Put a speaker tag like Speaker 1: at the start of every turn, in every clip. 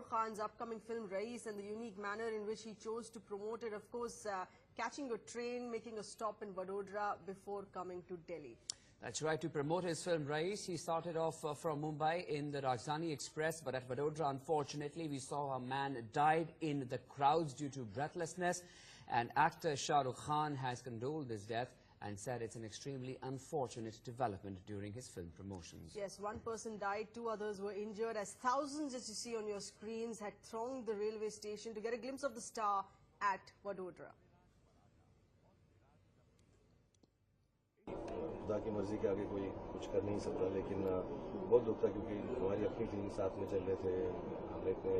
Speaker 1: Rukh Khan's upcoming film Raees and the unique manner in which he chose to promote it. Of course, catching a train, making a stop in Vadodara before coming to Delhi.
Speaker 2: That's right. To promote his film Raees, he started off from Mumbai in the Kranti Express, but at Vadodara, unfortunately, we saw a man died in the crowds due to breathlessness. And actor Shah Rukh Khan has condoled his death and said it's an extremely unfortunate development during his film promotions.
Speaker 1: Yes, one person died, 2 others were injured as thousands, as you see on your screens, had thronged the railway station to get a glimpse of the star at Vadodara.
Speaker 3: खुदा की मर्जी के आगे कोई कुछ कर नहीं सकता, लेकिन बहुत दुख था क्योंकि हमारी अपनी टीम साथ में चल रहे थे। हम इतने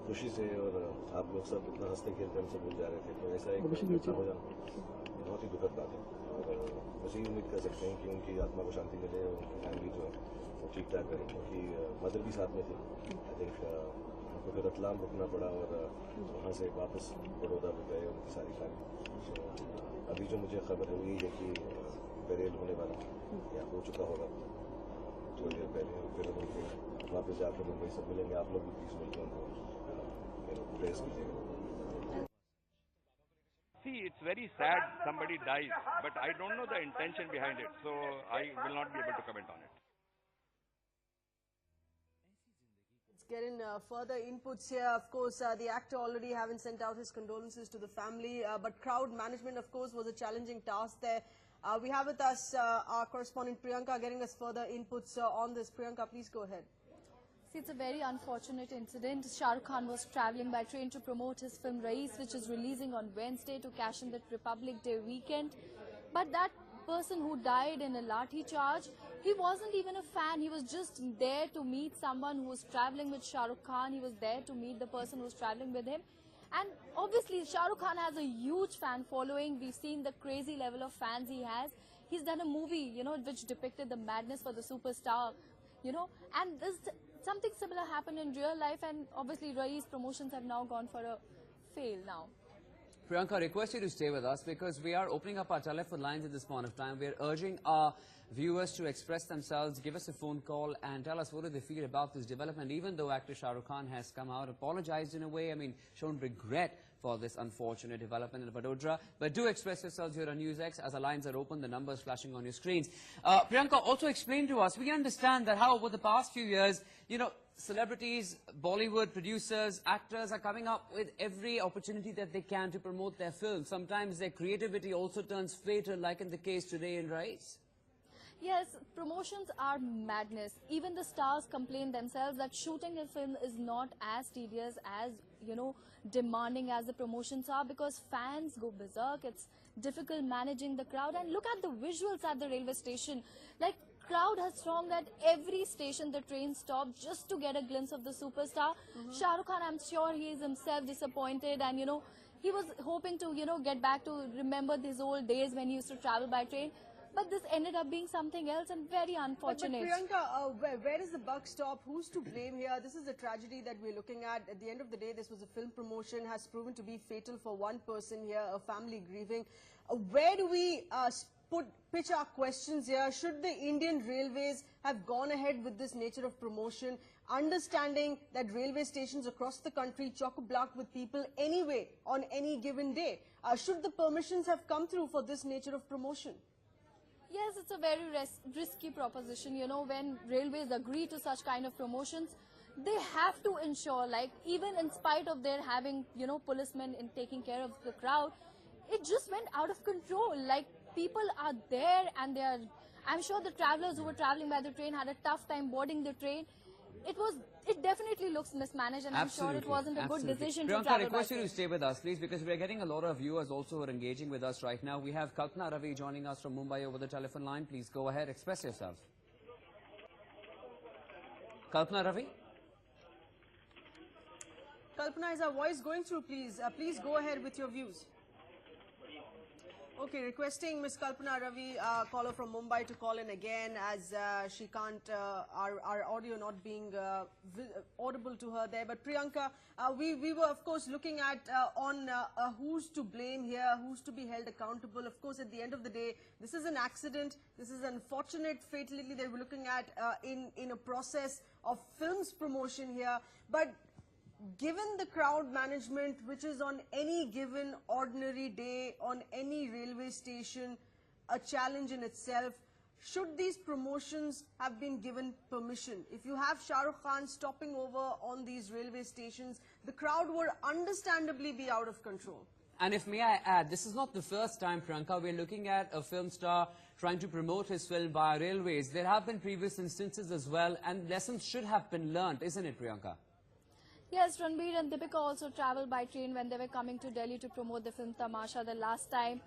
Speaker 3: खुशी से और आप लोग सब इतना हंसते खेलते हमसे भूल जा रहे थे, तो ऐसा एक घटना हो जाना बहुत ही दुखद बात है। और बस यही उम्मीद कर सकते हैं कि उनकी आत्मा को शांति मिले और उनकी फैमिली जो है वो ठीक ठाक रहे, क्योंकि मदर भी साथ में थी। आई थिंक उनको फिर रतलाम रुकना पड़ा और वहाँ से वापस बड़ौदा में गए उनकी सारी फैमिली। अभी जो मुझे खबर हुई है कि बरेल होने वाला या हो चुका होगा थोड़ी देर पहले, फिर उनके वापस जाकर मुंबई सब मिलेंगे। आप लोग भी प्लीज मिलकर उनको प्रेस कीजिएगा।
Speaker 4: See, it's very sad somebody dies, but I don't know the intention behind it, so I will not be able to comment on it.
Speaker 1: Let's get in further inputs here. Of course, the actor already having sent out his condolences to the family, but crowd management, of course, was a challenging task there. We have with us our correspondent Priyanka getting us further inputs on this. Priyanka, please go ahead.
Speaker 5: See, it's a very unfortunate incident. Shah Rukh Khan was travelling by train to promote his film Raees, which is releasing on Wednesday to cash in that Republic Day weekend. But that person who died in a lathi charge, he wasn't even a fan. He was just there to meet someone who was travelling with Shah Rukh Khan. He was there to meet the person who was travelling with him. And obviously, Shah Rukh Khan has a huge fan following. We've seen the crazy level of fans he has. He's done a movie, which depicted the madness for the superstar, and this something similar happened in real life, and obviously Raees promotions have now gone for a fail now.
Speaker 2: Priyanka, I request you to stay with us because we are opening up our telephone lines at this point of time. We are urging our viewers to express themselves, give us a phone call and tell us what do they feel about this development, even though actor Shah Rukh Khan has come out, apologized in a way, shown regret for this unfortunate development in Vadodara. But do express yourselves here on NewsX as our lines are open, the numbers flashing on your screens. Priyanka, also explain to us, we understand that how over the past few years, celebrities, Bollywood producers, actors are coming up with every opportunity that they can to promote their films. Sometimes their creativity also turns fatal, like in the case today in Raees.
Speaker 5: Yes, promotions are madness. Even the stars complain themselves that shooting a film is not as tedious as, demanding as the promotions are, because fans go berserk. It's difficult managing the crowd. And look at the visuals at the railway station. Like, crowd has thronged at every station the train stopped just to get a glimpse of the superstar. Shah Rukh Khan, I'm sure he is himself disappointed, and he was hoping to get back to remember these old days when he used to travel by train. But this ended up being something else and very unfortunate.
Speaker 1: But Priyanka, where does the buck stop? Who's to blame here? This is a tragedy that we're looking at. At the end of the day, this was a film promotion, has proven to be fatal for one person here, a family grieving. Where do we pitch our questions here? Should the Indian Railways have gone ahead with this nature of promotion, understanding that railway stations across the country chock-a-block with people anyway on any given day? Should the permissions have come through for this nature of promotion?
Speaker 5: Yes, it's a very risky proposition. When railways agree to such kind of promotions, they have to ensure, like, even in spite of their having, policemen in taking care of the crowd, it just went out of control. Like, people are there and I'm sure the travelers who were traveling by the train had a tough time boarding the train. It definitely looks mismanaged, and
Speaker 2: Absolutely.
Speaker 5: I'm sure it wasn't a good decision
Speaker 2: Priyanka,
Speaker 5: to travel
Speaker 2: I request
Speaker 5: by
Speaker 2: you
Speaker 5: train.
Speaker 2: to stay with us, please, because we're getting a lot of viewers also who are engaging with us right now. We have Kalpana Ravi joining us from Mumbai over the telephone line. Please go ahead, express yourself. Kalpana Ravi?
Speaker 1: Kalpana, is our voice going through, please? Please go ahead with your views. Okay, requesting Miss Kalpana Ravi, caller from Mumbai, to call in again as she can't, our audio not being audible to her there. But Priyanka, we were of course looking at on who's to blame here, who's to be held accountable. Of course, at the end of the day, this is an accident. This is an unfortunate fatality that we're looking at in a process of film's promotion here. But given the crowd management, which is on any given ordinary day, on any railway station, a challenge in itself, should these promotions have been given permission? If you have Shah Rukh Khan stopping over on these railway stations, the crowd would understandably be out of control.
Speaker 2: And if may I add, this is not the first time, Priyanka, we're looking at a film star trying to promote his film via railways. There have been previous instances as well, and lessons should have been learnt, isn't it, Priyanka?
Speaker 5: Yes, Ranbir and Deepika also travelled by train when they were coming to Delhi to promote the film Tamasha the last time.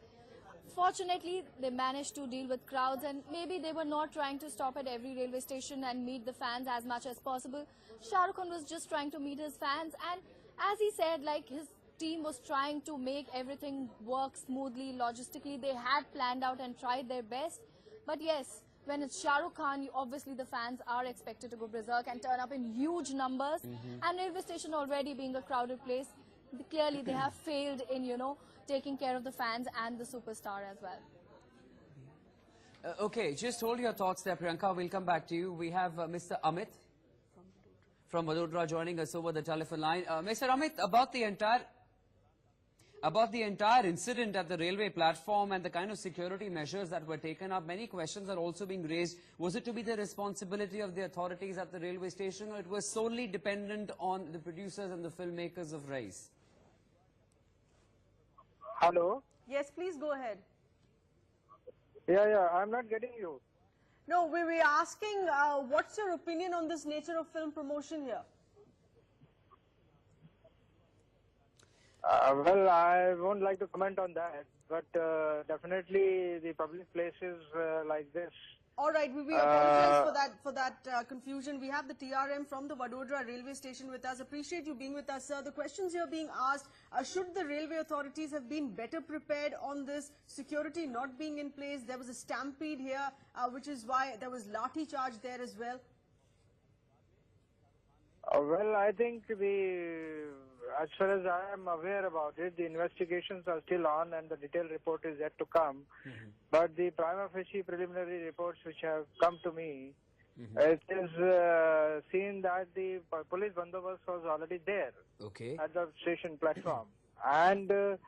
Speaker 5: Fortunately, they managed to deal with crowds, and maybe they were not trying to stop at every railway station and meet the fans as much as possible. Shah Rukh Khan was just trying to meet his fans, and as he said, like, his team was trying to make everything work smoothly, logistically. They had planned out and tried their best. But yes, when it's Shah Rukh Khan, obviously the fans are expected to go berserk and turn up in huge numbers. And railway station already being a crowded place, clearly they have failed in, taking care of the fans and the superstar as well.
Speaker 2: Okay, just hold your thoughts there, Priyanka. We'll come back to you. We have Mr. Amit from Vadodara joining us over the telephone line. Mr. Amit, about the entire incident at the railway platform and the kind of security measures that were taken up, many questions are also being raised. Was it to be the responsibility of the authorities at the railway station, or it was solely dependent on the producers and the filmmakers of Raees?
Speaker 6: Hello?
Speaker 1: Yes, please go ahead.
Speaker 6: Yeah, I'm not getting you.
Speaker 1: No, we were asking what's your opinion on this nature of film promotion here?
Speaker 6: Well, I won't like to comment on that, but definitely the public places like this.
Speaker 1: All right, we apologize for that confusion. We have the TRM from the Vadodara railway station with us. Appreciate you being with us, sir. The questions here being asked, should the railway authorities have been better prepared on this? Security not being in place. There was a stampede here, which is why there was lathi charge there as well.
Speaker 6: Well, I think as far as I am aware about it, the investigations are still on and the detailed report is yet to come. But the prima facie preliminary reports which have come to me, it is seen that the police bandobast was already there at the station platform. And the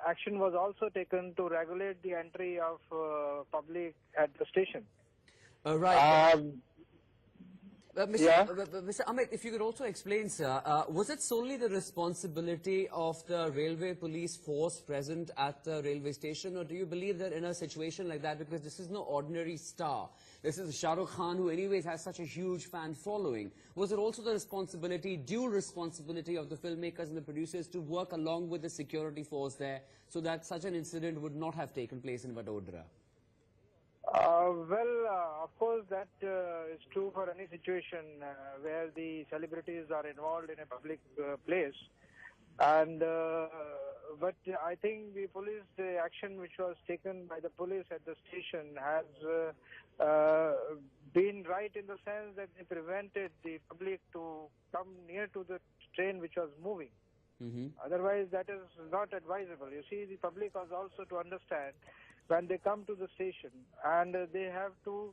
Speaker 6: action was also taken to regulate the entry of public at the station.
Speaker 2: Right. Mr. Amit, if you could also explain, sir, was it solely the responsibility of the railway police force present at the railway station, or do you believe that in a situation like that, because this is no ordinary star, this is Shah Rukh Khan, who anyways has such a huge fan following, was it also the due responsibility of the filmmakers and the producers to work along with the security force there so that such an incident would not have taken place in Vadodara?
Speaker 6: Of course, that is true for any situation where the celebrities are involved in a public place. And but I think the action which was taken by the police at the station has been right in the sense that they prevented the public to come near to the train which was moving. Otherwise, that is not advisable. You see, the public was also to understand when they come to the station, and they have to,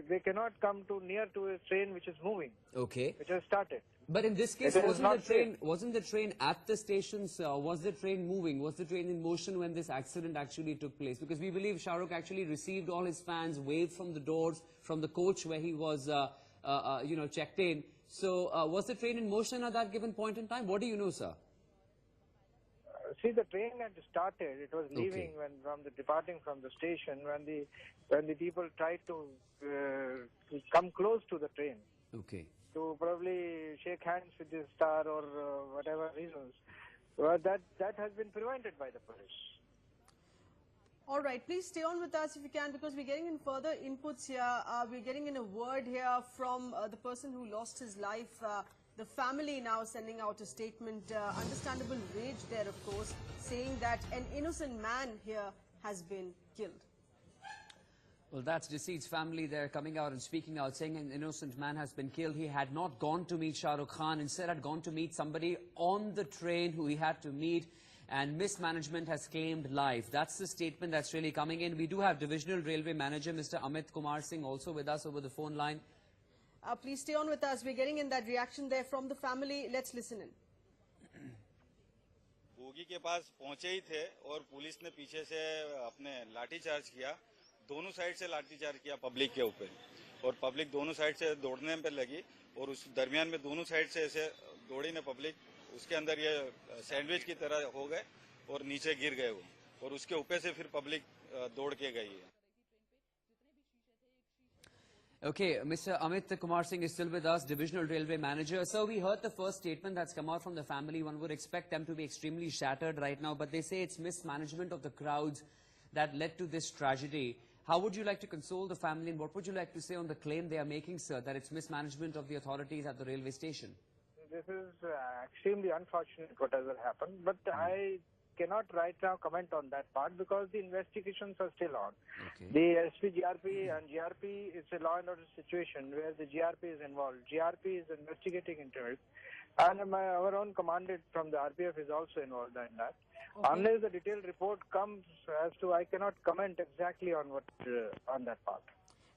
Speaker 6: they cannot come near to a train which is moving, which has started.
Speaker 2: But in this case, wasn't the train at the station, sir? Was the train moving? Was the train in motion when this accident actually took place? Because we believe Shah Rukh actually received all his fans, waved from the doors, from the coach where he was, checked in. So, was the train in motion at that given point in time? What do you know, sir?
Speaker 6: See, the train had started. It was leaving departing from the station when the people tried to come close to the train. To probably shake hands with the star or whatever reasons. Well, that has been prevented by the police.
Speaker 1: All right, please stay on with us if you can, because we're getting in further inputs here. We're getting in a word here from the person who lost his life The family now sending out a statement, understandable rage there, of course, saying that an innocent man here has been killed.
Speaker 2: Well, that's Deceit's family there coming out and speaking out, saying an innocent man has been killed. He had not gone to meet Shah Rukh Khan, instead had gone to meet somebody on the train who he had to meet, and mismanagement has claimed life. That's the statement that's really coming in. We do have Divisional Railway Manager Mr. Amit Kumar Singh also with us over the phone line.
Speaker 1: Please stay on with us. We're getting in that reaction there from the family. Let's listen in.
Speaker 7: Bogie के पास पहुंचे ही थे और police ने पीछे से अपने लाठीचार्ज किया, दोनों साइड से लाठीचार्ज किया पब्लिक के ऊपर, और पब्लिक दोनों साइड से दौड़ने पे लगी, और उस दरमियान में दोनों साइड से ऐसे दौड़ी ने पब्लिक, उसके अंदर ये सैंडविच की तरह हो गए और नीचे गिर गए वो, और उसके ऊपर से फिर पब्लिक दौड़ के गई है.
Speaker 2: Okay, Mr. Amit Kumar Singh is still with us, Divisional Railway Manager. So we heard the first statement that's come out from the family. One would expect them to be extremely shattered right now, but they say it's mismanagement of the crowds that led to this tragedy. How would you like to console the family, and what would you like to say on the claim they are making, sir, that it's mismanagement of the authorities at the railway station?
Speaker 6: This is extremely unfortunate whatever happened, but I cannot right now comment on that part because the investigations are still on.
Speaker 2: Okay.
Speaker 6: The SPGRP and GRP is a law and order situation where the GRP is involved. GRP is investigating into it, and our own commandant from the RPF is also involved in that. Okay. Unless the detailed report comes as to, I cannot comment exactly on what on that part.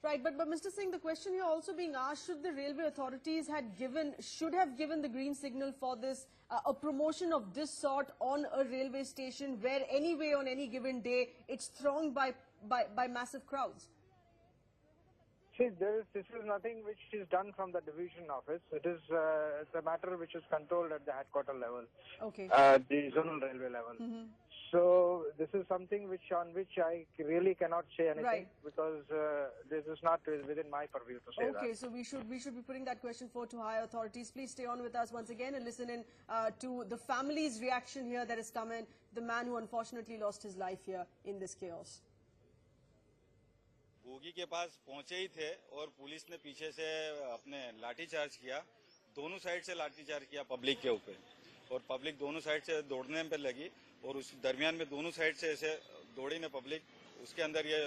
Speaker 1: Right, but Mr. Singh, the question here also being asked, should the railway authorities should have given the green signal for this, a promotion of this sort on a railway station where anyway on any given day it's thronged by massive crowds?
Speaker 6: See, this is nothing which is done from the division office. It is it's a matter which is controlled at the headquarter level,
Speaker 1: okay,
Speaker 6: the zonal railway level. So this is something on which I really cannot say anything,
Speaker 1: right,
Speaker 6: because this is not within my purview to say that.
Speaker 1: Okay, so we should be putting that question forward to higher authorities. Please stay on with us once again and listen in to the family's reaction here that has come in. The man who unfortunately lost his life here in this chaos.
Speaker 7: Bogie के पास पहुंचे ही थे और police ने पीछे से अपने लाठीचार्ज किया, दोनों साइड से लाठीचार्ज किया पब्लिक के ऊपर, और पब्लिक दोनों साइड से दौड़ने पे लगी, और उस दरमियान में दोनों साइड से ऐसे दौड़ी ने पब्लिक, उसके अंदर ये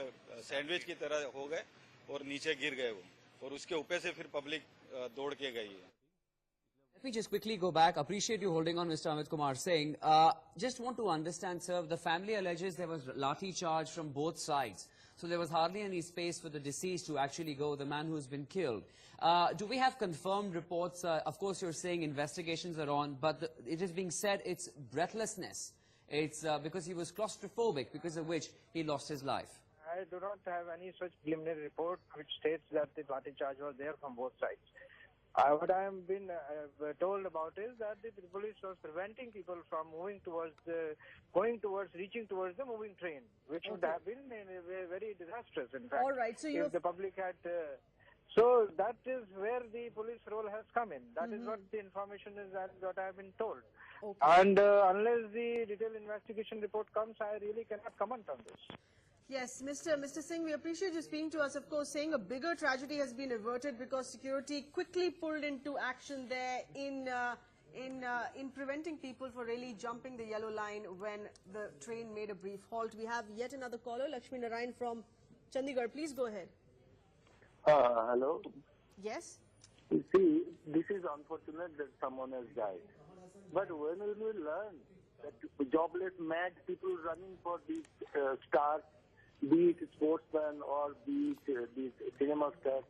Speaker 7: सैंडविच की तरह हो गए और नीचे गिर गए वो, और उसके ऊपर से फिर पब्लिक दौड़ के गई है.
Speaker 2: Let me just quickly go back. Appreciate you holding on, Mr. Amit Kumar Singh. Just want to understand, sir, the family alleges there was lathi charge from both sides. So there was hardly any space for the deceased to actually go, the man who's been killed. Do we have confirmed reports? Of course, you're saying investigations are on, but it is being said it's breathlessness. It's because he was claustrophobic, because of which he lost his life.
Speaker 6: I do not have any such preliminary report which states that the lathi charge was there from both sides. What I have been told about is that the police was preventing people from moving towards reaching towards the moving train, which would have been very disastrous, in fact.
Speaker 1: All right, so
Speaker 6: if the public had... so that is where the police role has come in. That is what the information is, that what I have been told.
Speaker 1: Okay.
Speaker 6: And unless the detailed investigation report comes, I really cannot comment on this.
Speaker 1: Yes, Mr. Singh, we appreciate you speaking to us, of course, saying a bigger tragedy has been averted because security quickly pulled into action there in preventing people from really jumping the yellow line when the train made a brief halt. We have yet another caller, Lakshmi Narayan from Chandigarh. Please go ahead.
Speaker 8: Hello.
Speaker 1: Yes?
Speaker 8: You see, this is unfortunate that someone has died. But when will we learn that jobless, mad people running for these stars, be it sportsmen or be it these cinema stars?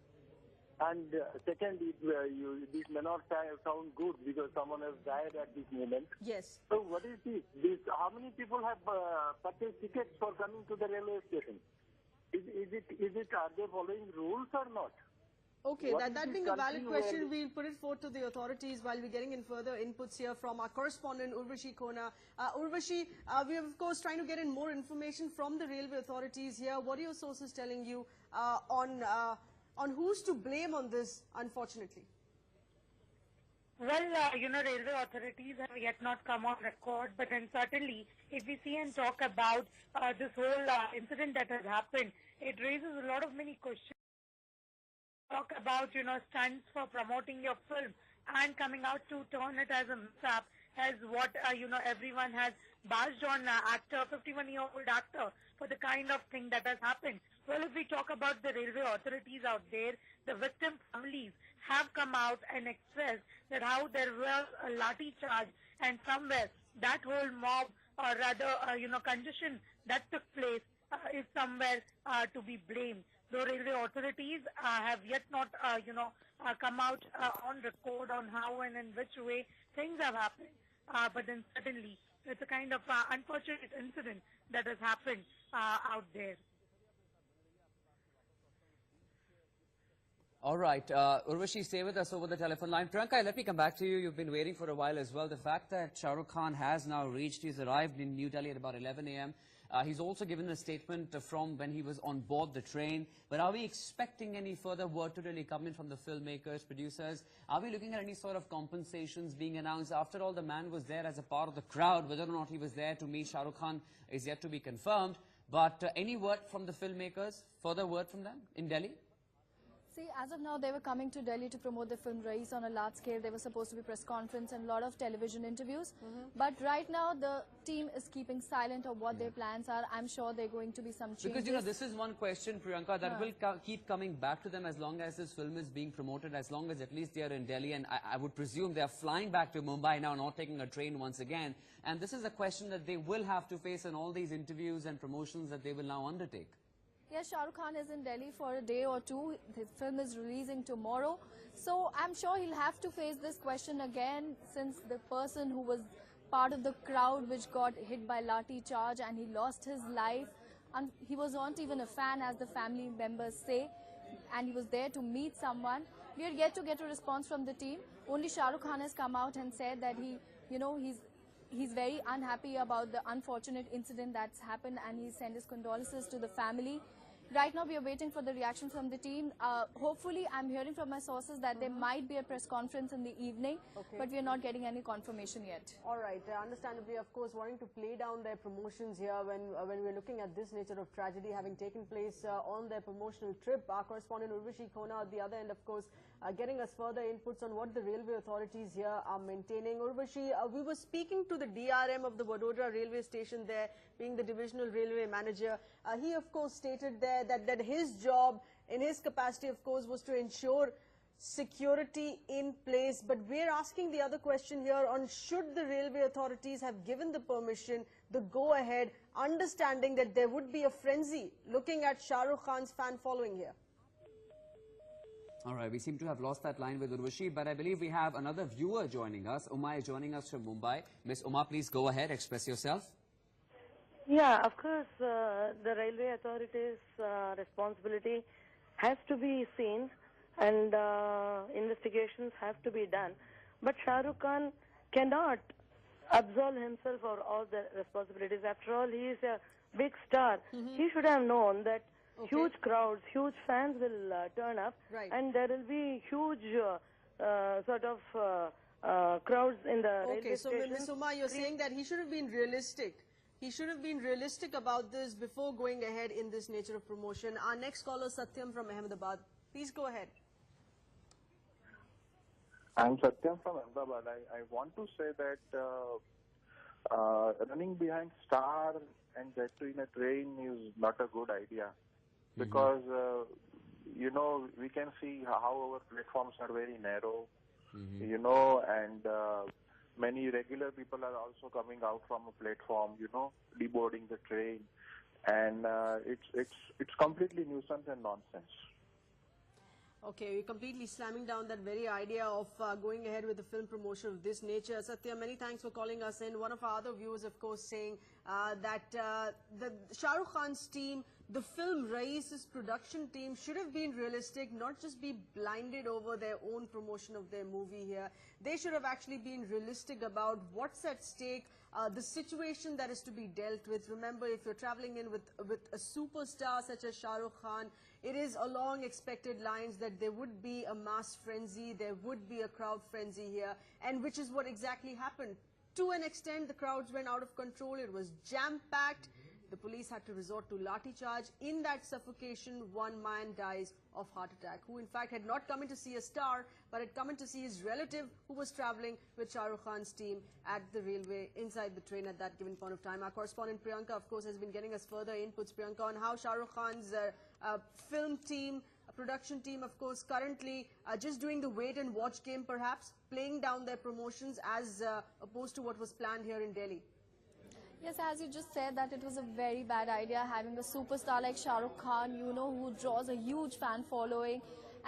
Speaker 8: And second, this may not sound good because someone has died at this moment.
Speaker 1: Yes.
Speaker 8: So what is this? How many people have purchased tickets for coming to the railway station? Are they following rules or not?
Speaker 1: Okay, that being a valid question, we'll put it forward to the authorities while we're getting in further inputs here from our correspondent, Urvashi Kona. Urvashi, we are, of course, trying to get in more information from the railway authorities here. What are your sources telling you on who's to blame on this, unfortunately?
Speaker 9: Well, railway authorities have yet not come on record, but then certainly, if we see and talk about this whole incident that has happened, it raises a lot of many questions. Talk about, stunts for promoting your film. and coming out to turn it as a mishap, as what, everyone has bashed on actor, 51-year-old actor, for the kind of thing that has happened. Well, if we talk about the railway authorities out there, the victim families have come out and expressed that how there was a lathi charge, and somewhere that whole mob, or rather, congestion that took place is somewhere to be blamed. The railway authorities have yet not, come out on record on how and in which way things have happened. But then certainly, it's a kind of unfortunate incident that has happened out there.
Speaker 2: All right, Urvashi, stay with us over the telephone line. Priyanka, let me come back to you. You've been waiting for a while as well. The fact that Shah Rukh Khan has now reached, he's arrived in New Delhi at about 11 a.m. He's also given a statement from when he was on board the train. But are we expecting any further word to really come in from the filmmakers, producers? Are we looking at any sort of compensations being announced? After all, the man was there as a part of the crowd. Whether or not he was there to meet Shah Rukh Khan is yet to be confirmed. But any word from the filmmakers, further word from them in Delhi?
Speaker 5: See, as of now, they were coming to Delhi to promote the film Raees on a large scale. There was supposed to be press conference and a lot of television interviews. But right now, the team is keeping silent of what their plans are. I'm sure there are going to be some changes.
Speaker 2: Because, this is one question, Priyanka, that will keep coming back to them as long as this film is being promoted, as long as at least they are in Delhi. And I would presume they are flying back to Mumbai now, not taking a train once again. And this is a question that they will have to face in all these interviews and promotions that they will now undertake.
Speaker 5: Yes, Shah Rukh Khan is in Delhi for a day or two. His film is releasing tomorrow. So I'm sure he'll have to face this question again, since the person who was part of the crowd which got hit by lathi charge and he lost his life. And he was not even a fan, as the family members say. And he was there to meet someone. We are yet to get a response from the team. Only Shah Rukh Khan has come out and said that he's very unhappy about the unfortunate incident that's happened, and he sent his condolences to the family. Right now, we are waiting for the reaction from the team. Hopefully, I'm hearing from my sources that there might be a press conference in the evening, but we are not getting any confirmation yet.
Speaker 1: All right. Understandably, of course, wanting to play down their promotions here when we're looking at this nature of tragedy having taken place on their promotional trip. Our correspondent Urvashi Khona at the other end, of course, getting us further inputs on what the railway authorities here are maintaining. Urvashi, we were speaking to the DRM of the Vadodara railway station there, being the divisional railway manager. He, of course, stated there that his job, in his capacity, of course, was to ensure security in place. But we're asking the other question here on should the railway authorities have given the permission, the go-ahead, understanding that there would be a frenzy looking at Shah Rukh Khan's fan following here.
Speaker 2: All right, we seem to have lost that line with Urvashi, but I believe we have another viewer joining us. Uma is joining us from Mumbai. Miss Uma, please go ahead, express yourself.
Speaker 10: Yeah, of course, the railway authorities' responsibility has to be seen, and investigations have to be done. But Shah Rukh Khan cannot absolve himself for all the responsibilities. After all, he is a big star. He should have known that huge crowds, huge fans will turn up, and there will be huge crowds in the railway station.
Speaker 1: Okay, so Ms. Uma, you're saying that he should have been realistic. He should have been realistic about this before going ahead in this nature of promotion. Our next caller, Satyam from Ahmedabad. Please go ahead.
Speaker 11: I'm Satyam from Ahmedabad. I want to say that running behind star and get to in a train is not a good idea. Because, we can see how our platforms are very narrow, and many regular people are also coming out from a platform, deboarding the train. And it's completely nuisance and nonsense.
Speaker 1: Okay, we're completely slamming down that very idea of going ahead with the film promotion of this nature. Satya, many thanks for calling us in. One of our other viewers, of course, saying that the Shah Rukh Khan's team, the film Raees' production team should have been realistic, not just be blinded over their own promotion of their movie here. They should have actually been realistic about what's at stake, the situation that is to be dealt with. Remember, if you're traveling in with a superstar such as Shah Rukh Khan, it is along expected lines that there would be a mass frenzy, there would be a crowd frenzy here, and which is what exactly happened. To an extent, the crowds went out of control. It was jam-packed. the police had to resort to lathi charge. In that suffocation, one man dies of heart attack, who in fact had not come in to see a star, but had come in to see his relative who was travelling with Shah Rukh Khan's team at the railway inside the train at that given point of time. Our correspondent Priyanka, of course, has been getting us further inputs, Priyanka, on how Shah Rukh Khan's film team, production team, of course, currently just doing the wait and watch game, perhaps, playing down their promotions as opposed to what was planned here in Delhi.
Speaker 5: Yes, as you just said, that it was a very bad idea having a superstar like Shah Rukh Khan, you know, who draws a huge fan following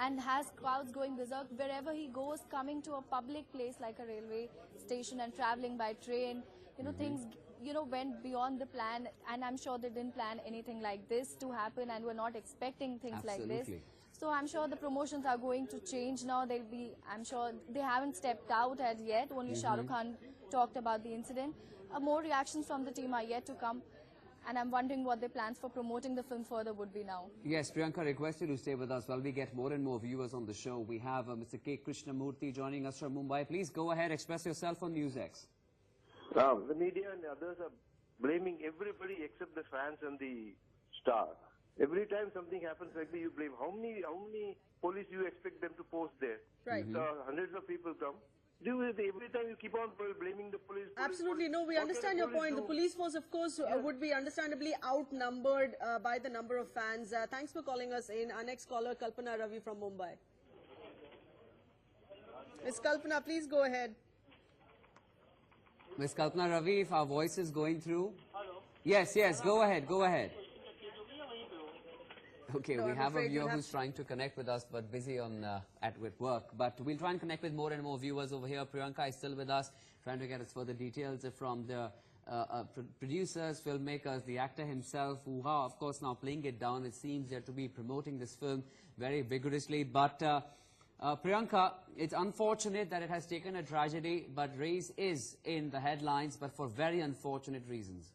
Speaker 5: and has crowds going berserk wherever he goes, coming to a public place like a railway station and traveling by train. You know, things, you know, went beyond the plan, and I'm sure they didn't plan anything like this to happen and were not expecting things like this. So I'm sure the promotions are going to change now. They'll be, I'm sure they haven't stepped out as yet. Only Shah Rukh Khan talked about the incident. More reactions from the team are yet to come, and I'm wondering what their plans for promoting the film further would be now.
Speaker 2: Yes, Priyanka, request you to stay with us while we get more and more viewers on the show. We have Mr. K. Krishnamurthy joining us from Mumbai. Please go ahead, express yourself on NewsX.
Speaker 12: The media and others are blaming everybody except the fans and the star. Every time something happens like that, you blame. How many police do you expect them to post there?
Speaker 1: Right.
Speaker 12: Hundreds of people come. Every time you keep on blaming the police.
Speaker 1: Absolutely, no, we understand your point. The police force, of course, would be understandably outnumbered by the number of fans. Thanks for calling us in. Our next caller, Kalpana Ravi from Mumbai. Ms. Kalpana, please go ahead.
Speaker 2: Ms. Kalpana Ravi, if our voice is going through. Hello. Yes, go ahead, go ahead. Okay, we have a viewer who's trying to connect with us but busy on with work. But we'll try and connect with more and more viewers over here. Priyanka is still with us, trying to get us further details from the producers, filmmakers, the actor himself, who are, of course, now playing it down. It seems they're to be promoting this film very vigorously. But Priyanka, it's unfortunate that it has taken a tragedy, but Raees is in the headlines, but for very unfortunate reasons.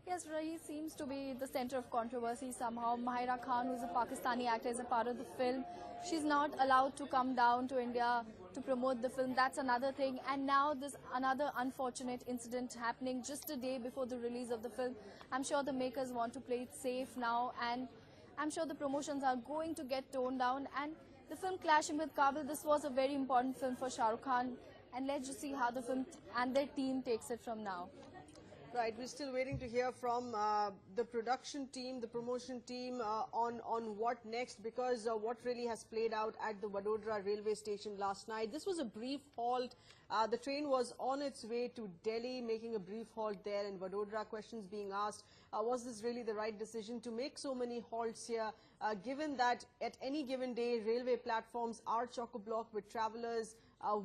Speaker 5: Yes, Raees seems to be the center of controversy somehow. Mahira Khan, who's a Pakistani actor, is a part of the film. She's not allowed to come down to India to promote the film. That's another thing. And now there's another unfortunate incident happening just a day before the release of the film. I'm sure the makers want to play it safe now, and I'm sure the promotions are going to get toned down. And the film clashing with Kabul, this was a very important film for Shah Rukh Khan. And let's just see how the film and their team takes it from now.
Speaker 1: Right, we're still waiting to hear from the production team, the promotion team on what next, because what really has played out at the Vadodara railway station last night. This was a brief halt. The train was on its way to Delhi, making a brief halt there in Vadodara. Questions being asked, was this really the right decision to make so many halts here, given that at any given day, railway platforms are chock-a-block with travellers,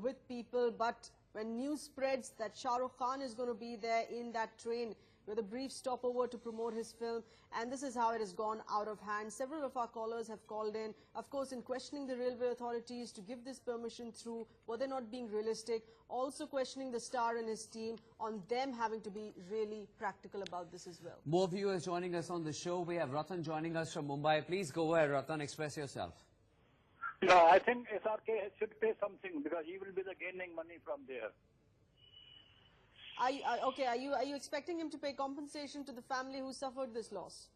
Speaker 1: with people, but when news spreads that Shah Rukh Khan is going to be there in that train with a brief stopover to promote his film, and this is how it has gone out of hand. Several of our callers have called in, of course, in questioning the railway authorities to give this permission through. Were they not being realistic? Also questioning the star and his team on them having to be really practical about this as well.
Speaker 2: More viewers joining us on the show. We have Ratan joining us from Mumbai. Please go ahead, Ratan, express yourself.
Speaker 13: Yeah, I think SRK should pay something because he will be the gaining money from there.
Speaker 1: Okay, are you expecting him to pay compensation to the family who suffered this loss?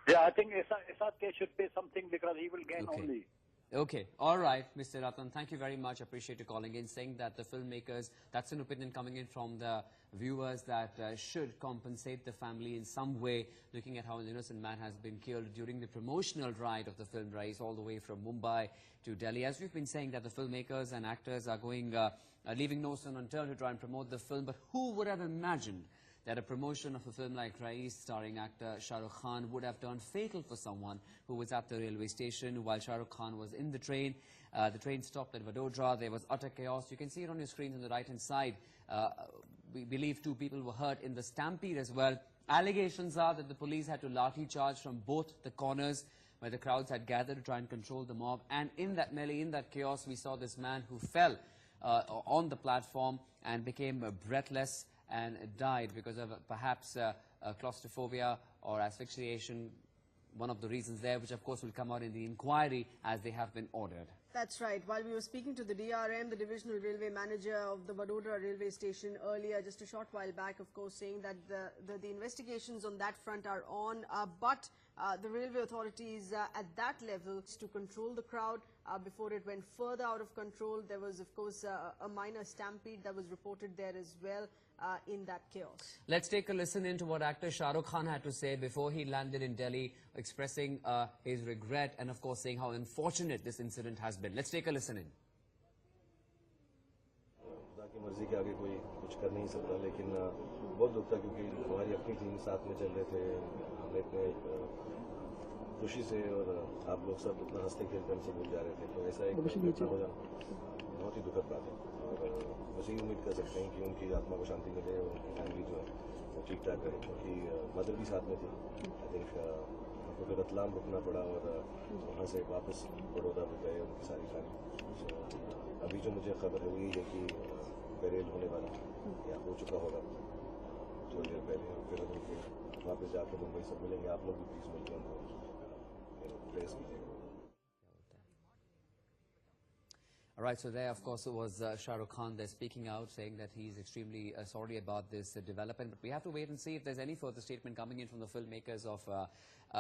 Speaker 13: Yeah, I think SRK should pay something because he will gain only.
Speaker 2: Okay, all right, Mr. Ratan, thank you very much. Appreciate you calling in, saying that the filmmakers, that's an opinion coming in from the viewers, that should compensate the family in some way, looking at how an innocent man has been killed during the promotional ride of the film Raees all the way from Mumbai to Delhi. As we've been saying, that the filmmakers and actors are going, leaving no stone unturned to try and promote the film, but who would have imagined that a promotion of a film like Raees starring actor Shah Rukh Khan would have turned fatal for someone who was at the railway station while Shah Rukh Khan was in the train. The train stopped at Vadodara. There was utter chaos. You can see it on your screen on the right-hand side. We believe 2 people were hurt in the stampede as well. Allegations are that the police had to lathi charge from both the corners where the crowds had gathered to try and control the mob. And in that melee, in that chaos, we saw this man who fell on the platform and became breathless and died because of perhaps claustrophobia or asphyxiation, one of the reasons there, which of course will come out in the inquiry as they have been ordered.
Speaker 1: That's right. While we were speaking to the DRM, the Divisional Railway Manager of the Vadodara Railway Station earlier, just a short while back, of course, saying that the investigations on that front are on, but the railway authorities at that level to control the crowd before it went further out of control. There was, of course, a minor stampede that was reported there as well in that chaos.
Speaker 2: Let's take a listen into what actor Shah Rukh had to say before he landed in Delhi, expressing his regret and, of course, saying how unfortunate this incident has been. Let's take a listen in.
Speaker 3: खुदा की मर्जी के आगे कोई कुछ कर नहीं सकता, लेकिन बहुत दुख था क्योंकि हमारी अपनी टीम साथ में चल रहे थे। हम इतने खुशी से और आप लोग सब इतना हंसते खेलते हमसे भूल जा रहे थे, तो ऐसा एक घटना हो जाना बहुत ही दुखद बात है। और बस यही उम्मीद कर सकते हैं कि उनकी आत्मा को शांति मिले और उनकी फैमिली जो है वो ठीक ठाक रहे, क्योंकि मदर भी साथ में थी। आई थिंक हमको फिर रतलाम रुकना पड़ा और वहाँ से वापस बड़ौदा में गए उनकी सारी फैमिली। अभी जो मुझे खबर है वही है कि बेरेल होने वाला या हो चुका होगा थोड़ी देर पहले, और फिर उनके वापस जाकर मुंबई से मिलेंगे। आप लोग भी प्लीज मिलकर उनको प्रेस कीजिएगा।
Speaker 2: All right, so there, of course, it was Shah Rukh Khan there speaking out, saying that he's extremely sorry about this development. But we have to wait and see if there's any further statement coming in from the filmmakers of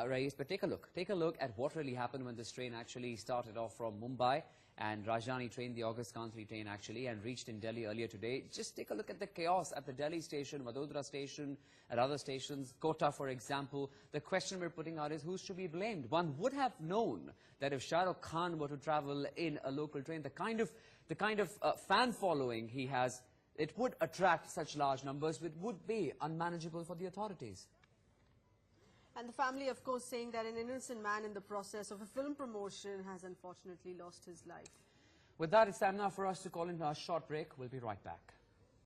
Speaker 2: Raees. But take a look at what really happened when this train actually started off from Mumbai, and Rajdhani train, the August Kantri train actually, and reached in Delhi earlier today. Just take a look at the chaos at the Delhi station, Vadodara station, at other stations, Kota, for example. The question we're putting out is who's to be blamed? One would have known that if Shah Rukh Khan were to travel in a local train, the kind of fan following he has, it would attract such large numbers, which would be unmanageable for the authorities.
Speaker 1: And the family, of course, saying that an innocent man in the process of a film promotion has unfortunately lost his life.
Speaker 2: With that, it's time now for us to call in our short break. We'll be right back.